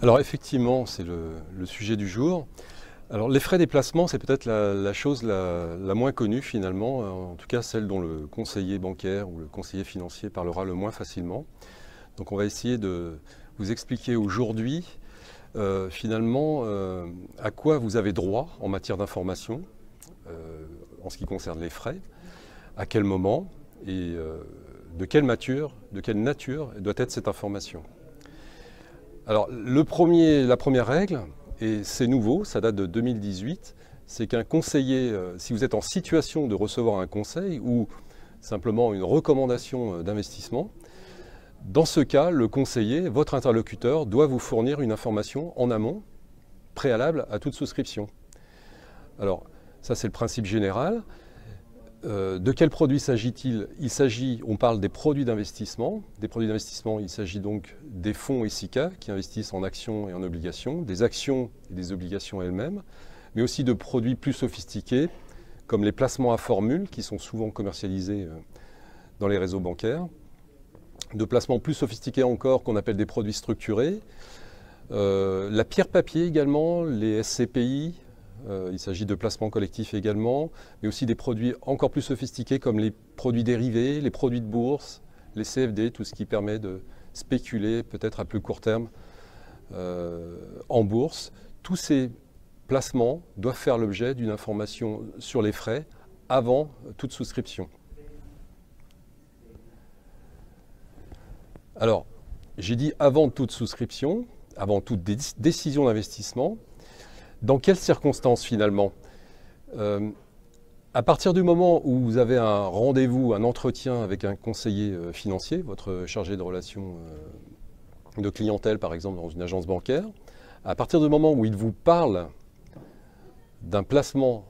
Alors effectivement, c'est le sujet du jour. Alors les frais de déplacement, c'est peut-être la chose la moins connue finalement, en tout cas celle dont le conseiller bancaire ou le conseiller financier parlera le moins facilement. Donc on va essayer de vous expliquer aujourd'hui finalement à quoi vous avez droit en matière d'information en ce qui concerne les frais, à quel moment et de quelle nature doit être cette information. Alors la première règle, et c'est nouveau, ça date de 2018, c'est qu'un conseiller, si vous êtes en situation de recevoir un conseil ou simplement une recommandation d'investissement, dans ce cas, le conseiller, votre interlocuteur, doit vous fournir une information en amont, préalable à toute souscription. Alors, ça c'est le principe général. De quels produits s'agit-il? On parle des produits d'investissement. Des produits d'investissement, il s'agit donc des fonds et SICA qui investissent en actions et en obligations, des actions et des obligations elles-mêmes, mais aussi de produits plus sophistiqués, comme les placements à formule, qui sont souvent commercialisés dans les réseaux bancaires, de placements plus sophistiqués encore, qu'on appelle des produits structurés, la pierre papier également, les SCPI, il s'agit de placements collectifs également, mais aussi des produits encore plus sophistiqués comme les produits dérivés, les produits de bourse, les CFD, tout ce qui permet de spéculer peut-être à plus court terme en bourse. Tous ces placements doivent faire l'objet d'une information sur les frais avant toute souscription. Alors, j'ai dit avant toute souscription, avant toute décision d'investissement. Dans quelles circonstances finalement? À partir du moment où vous avez un rendez-vous, un entretien avec un conseiller financier, votre chargé de relations de clientèle par exemple dans une agence bancaire, à partir du moment où il vous parle d'un placement,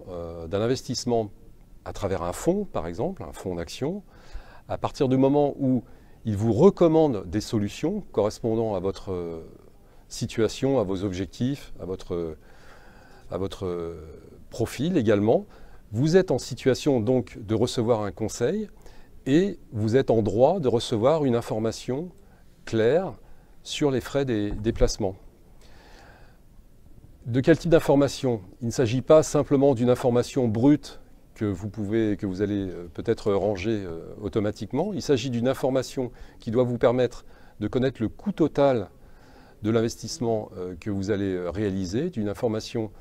d'un investissement à travers un fonds par exemple, un fonds d'action, à partir du moment où il vous recommande des solutions correspondant à votre situation, à vos objectifs, à votre profil également, vous êtes en situation donc de recevoir un conseil et vous êtes en droit de recevoir une information claire sur les frais des placements. De quel type d'information? Il ne s'agit pas simplement d'une information brute que vous allez peut-être ranger automatiquement. Il s'agit d'une information qui doit vous permettre de connaître le coût total de l'investissement que vous allez réaliser, d'une information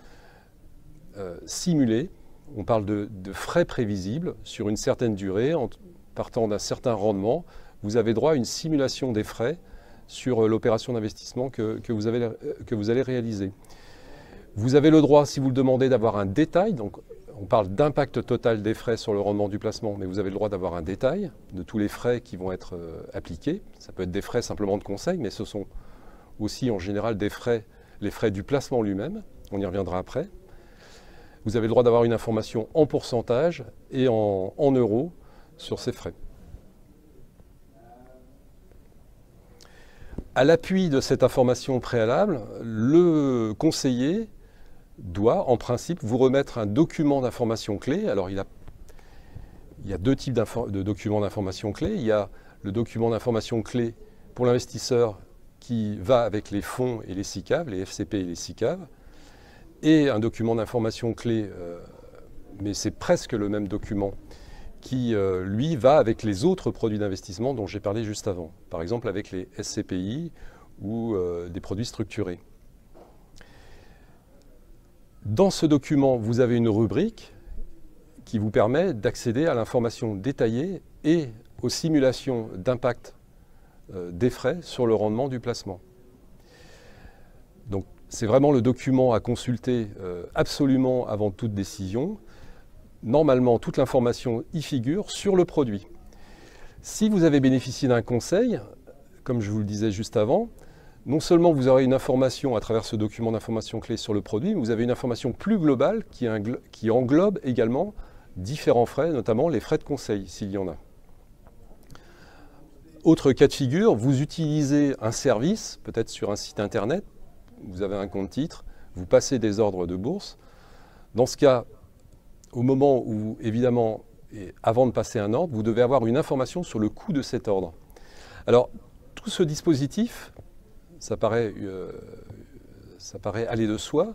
simulée. On parle de frais prévisibles sur une certaine durée, en partant d'un certain rendement. Vous avez droit à une simulation des frais sur l'opération d'investissement que vous allez réaliser. Vous avez le droit, si vous le demandez, d'avoir un détail. Donc, on parle d'impact total des frais sur le rendement du placement, mais vous avez le droit d'avoir un détail de tous les frais qui vont être appliqués. Ça peut être des frais simplement de conseil, mais ce sont aussi en général les frais du placement lui-même. On y reviendra après. Vous avez le droit d'avoir une information en pourcentage et en euros sur ces frais. À l'appui de cette information préalable, le conseiller doit, en principe, vous remettre un document d'information clé. Alors, il y a deux types de documents d'information clé. Il y a le document d'information clé pour l'investisseur qui va avec les fonds et les SICAV, les FCP et les SICAV, et un document d'information clé, mais c'est presque le même document, qui, lui, va avec les autres produits d'investissement dont j'ai parlé juste avant. Par exemple, avec les SCPI ou des produits structurés. Dans ce document, vous avez une rubrique qui vous permet d'accéder à l'information détaillée et aux simulations d'impact des frais sur le rendement du placement. Donc, c'est vraiment le document à consulter absolument avant toute décision. Normalement, toute l'information y figure sur le produit. Si vous avez bénéficié d'un conseil, comme je vous le disais juste avant, non seulement vous aurez une information à travers ce document d'information clé sur le produit, mais vous avez une information plus globale qui englobe également différents frais, notamment les frais de conseil, s'il y en a. Autre cas de figure, vous utilisez un service, peut-être sur un site internet, vous avez un compte titre, vous passez des ordres de bourse. Dans ce cas, au moment où, évidemment, et avant de passer un ordre, vous devez avoir une information sur le coût de cet ordre. Alors, tout ce dispositif, ça paraît ça paraît aller de soi,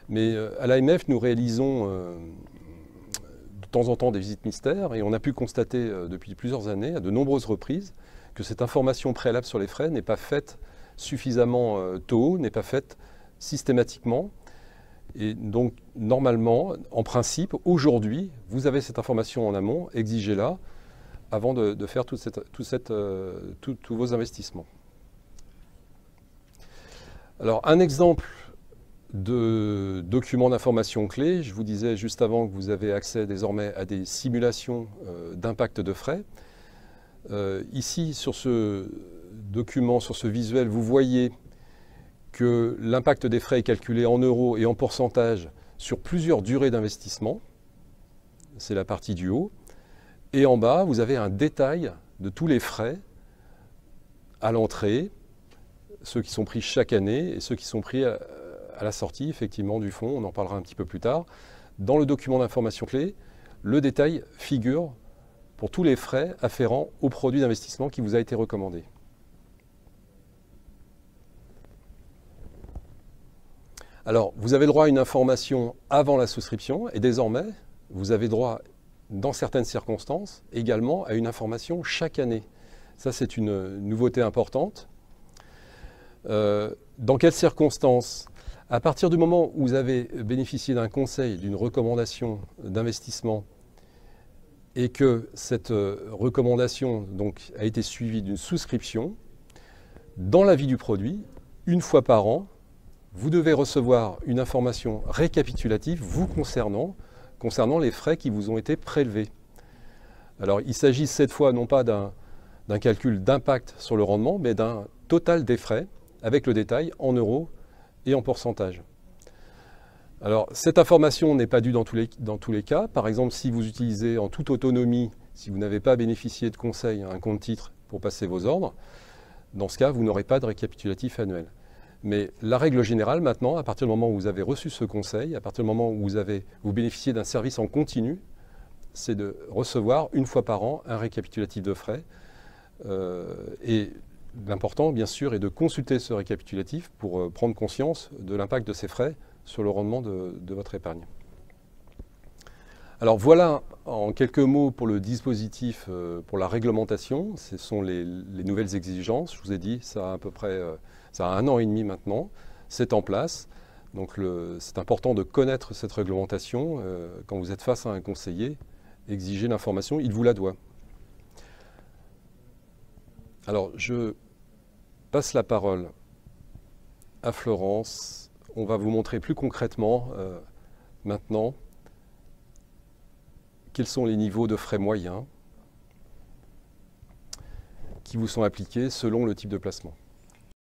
mais à l'AMF, nous réalisons de temps en temps des visites mystères et on a pu constater depuis plusieurs années, à de nombreuses reprises, que cette information préalable sur les frais n'est pas faite suffisamment tôt, n'est pas faite systématiquement. Et donc, normalement, en principe, aujourd'hui, vous avez cette information en amont, exigez-la avant de faire tous vos investissements. Alors, un exemple de document d'information clé, je vous disais juste avant que vous avez accès désormais à des simulations d'impact de frais. Ici, sur ce document, sur ce visuel, vous voyez que l'impact des frais est calculé en euros et en pourcentage sur plusieurs durées d'investissement. C'est la partie du haut. Et en bas, vous avez un détail de tous les frais à l'entrée, ceux qui sont pris chaque année et ceux qui sont pris à la sortie, effectivement, du fonds. On en parlera un petit peu plus tard. Dans le document d'information clé, le détail figure pour tous les frais afférents au produit d'investissement qui vous a été recommandé. Alors, vous avez droit à une information avant la souscription et désormais, vous avez droit, dans certaines circonstances, également à une information chaque année. Ça, c'est une nouveauté importante. Dans quelles circonstances? À partir du moment où vous avez bénéficié d'un conseil, d'une recommandation d'investissement et que cette recommandation donc, a été suivie d'une souscription, dans la vie du produit, une fois par an, vous devez recevoir une information récapitulative vous concernant les frais qui vous ont été prélevés. Alors, il s'agit cette fois non pas d'un calcul d'impact sur le rendement, mais d'un total des frais, avec le détail en euros et en pourcentage. Alors, cette information n'est pas due dans tous les cas. Par exemple, si vous utilisez en toute autonomie, si vous n'avez pas bénéficié de conseil, un compte titre pour passer vos ordres, dans ce cas, vous n'aurez pas de récapitulatif annuel. Mais la règle générale maintenant, à partir du moment où vous avez reçu ce conseil, à partir du moment où vous bénéficiez d'un service en continu, c'est de recevoir une fois par an un récapitulatif de frais. Et l'important, bien sûr, est de consulter ce récapitulatif pour prendre conscience de l'impact de ces frais sur le rendement de votre épargne. Alors voilà en quelques mots pour le dispositif, pour la réglementation. Ce sont les nouvelles exigences. Je vous ai dit, ça a à peu près ça a 1 an et demi maintenant. C'est en place. Donc c'est important de connaître cette réglementation. Quand vous êtes face à un conseiller, exigez l'information, il vous la doit. Alors je passe la parole à Florence. On va vous montrer plus concrètement maintenant quels sont les niveaux de frais moyens qui vous sont appliqués selon le type de placement.